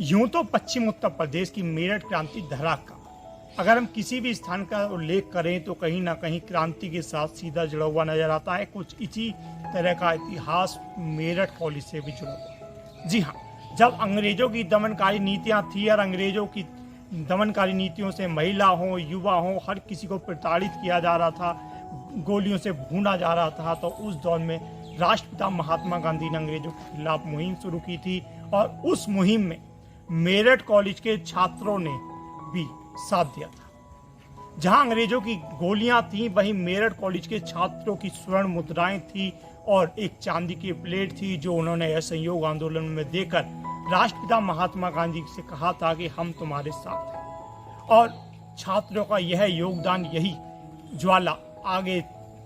यूं तो पश्चिम उत्तर प्रदेश की मेरठ क्रांति धरा का अगर हम किसी भी स्थान का उल्लेख करें तो कहीं ना कहीं क्रांति के साथ सीधा जुड़ा हुआ नजर आता है। कुछ इसी तरह का इतिहास मेरठ कॉलेज से भी जुड़ा हुआ। जी हाँ, जब अंग्रेजों की दमनकारी नीतियां थी और अंग्रेजों की दमनकारी नीतियों से महिला हो, युवा हो, हर किसी को प्रताड़ित किया जा रहा था, गोलियों से भूना जा रहा था, तो उस दौर में राष्ट्रपिता महात्मा गांधी ने अंग्रेजों के खिलाफ मुहिम शुरू की थी और उस मुहिम में मेरठ कॉलेज के छात्रों ने भी साथ दिया था। जहां अंग्रेजों की गोलियां थी, वहीं मेरठ कॉलेज के छात्रों की स्वर्ण मुद्राएं थी और एक चांदी की प्लेट थी जो उन्होंने असहयोग आंदोलन में देकर राष्ट्रपिता महात्मा गांधी से कहा था कि हम तुम्हारे साथ हैं। और छात्रों का यह योगदान, यही ज्वाला आगे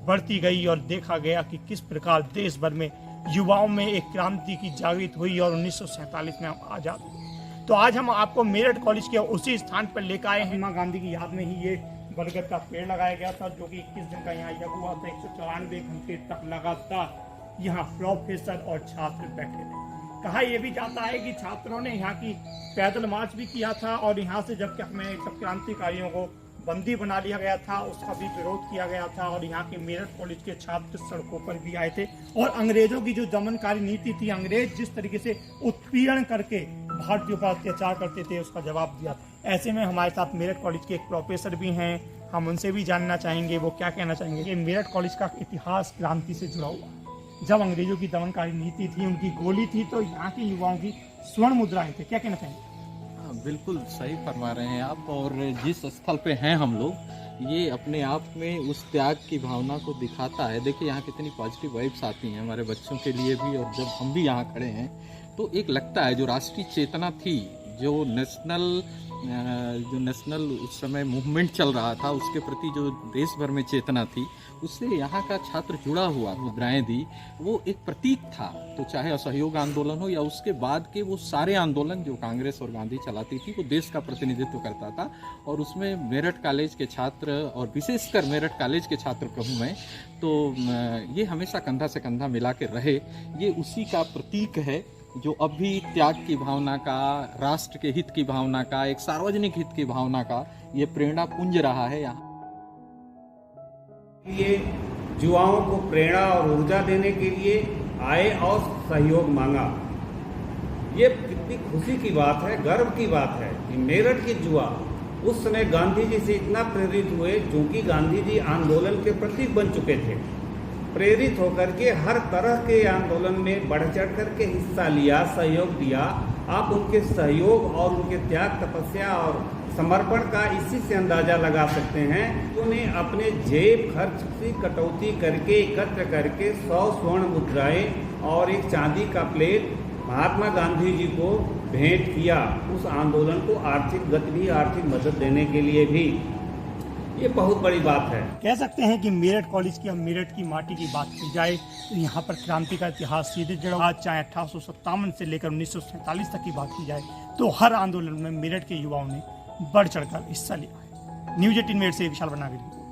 बढ़ती गई और देखा गया कि किस प्रकार देश भर में युवाओं में एक क्रांति की जागृत हुई और 1947 में हम आजाद हुए। तो आज हम आपको मेरठ कॉलेज के उसी स्थान पर लेकर आए हैं। महात्मा गांधी की याद में ही ये बरगद का पेड़ लगाया गया था, जो कि 21 दिन का यहाँ यज्ञ हुआ था। 194 घंटे तक लगातार यहाँ प्रोफेसर और छात्र बैठे थे। कहा यह भी जाता है कि छात्रों ने यहाँ की पैदल मार्च भी किया था और यहाँ से जब हमें सब क्रांतिकारियों को बंदी बना लिया गया था, उसका भी विरोध किया गया था और यहाँ के मेरठ कॉलेज के छात्र सड़कों पर भी आए थे और अंग्रेजों की जो दमनकारी नीति थी, अंग्रेज जिस तरीके से उत्पीड़न करके भारतीयों पर अत्याचार करते थे, उसका जवाब दिया। ऐसे में हमारे साथ मेरठ कॉलेज के एक प्रोफेसर भी हैं, हम उनसे भी जानना चाहेंगे वो क्या कहना चाहेंगे। ये मेरठ कॉलेज का इतिहास क्रांति से जुड़ा हुआ। जब अंग्रेजों की दमनकारी नीति थी, उनकी गोली थी, तो यहाँ के युवाओं की स्वर्ण मुद्राएं थे, क्या कहना चाहेंगे? बिल्कुल सही फरमा रहे हैं आप। और जिस स्थल पे हैं हम लोग, ये अपने आप में उस त्याग की भावना को दिखाता है। देखिए यहाँ कितनी पॉजिटिव वाइब्स आती हैं हमारे बच्चों के लिए भी, और जब हम भी यहाँ खड़े हैं तो एक लगता है जो राष्ट्रीय चेतना थी, जो नेशनल उस समय मूवमेंट चल रहा था, उसके प्रति जो देश भर में चेतना थी, उससे यहाँ का छात्र जुड़ा हुआ। मुद्राएं दी, वो एक प्रतीक था। तो चाहे असहयोग आंदोलन हो या उसके बाद के वो सारे आंदोलन जो कांग्रेस और गांधी चलाती थी, वो देश का प्रतिनिधित्व करता था। और उसमें मेरठ कॉलेज के छात्र, और विशेषकर मेरठ कॉलेज के छात्र कहूँ मैं, तो ये हमेशा कंधा से कंधा मिला के रहे। ये उसी का प्रतीक है जो अब भी त्याग की भावना का, राष्ट्र के हित की भावना का, एक सार्वजनिक हित की भावना का ये प्रेरणा पुंज रहा है। यहाँ ये युवाओं को प्रेरणा और ऊर्जा देने के लिए आए और सहयोग मांगा। ये कितनी खुशी की बात है, गर्व की बात है कि मेरठ के युवा उस समय गांधी जी से इतना प्रेरित हुए, क्योंकि गांधी जी आंदोलन के प्रतीक बन चुके थे। प्रेरित होकर के हर तरह के आंदोलन में बढ़ चढ़ करके हिस्सा लिया, सहयोग दिया। आप उनके सहयोग और उनके त्याग, तपस्या और समर्पण का इसी से अंदाजा लगा सकते हैं। उन्होंने अपने जेब खर्च की कटौती करके एकत्र करके 100 स्वर्ण मुद्राएं और एक चांदी का प्लेट महात्मा गांधी जी को भेंट किया। उस आंदोलन को आर्थिक गति, आर्थिक मदद देने के लिए भी ये बहुत बड़ी बात है। कह सकते हैं कि मेरठ कॉलेज की, मेरठ की माटी की बात की जाए तो यहाँ पर क्रांति का इतिहास सीधे जुड़ा हुआ। चाहे 1857 से लेकर 1947 तक की बात की जाए तो हर आंदोलन में मेरठ के युवाओं ने बढ़ चढ़कर हिस्सा लिया है। न्यूज़ 18 मेरठ से विशाल बनागिरी।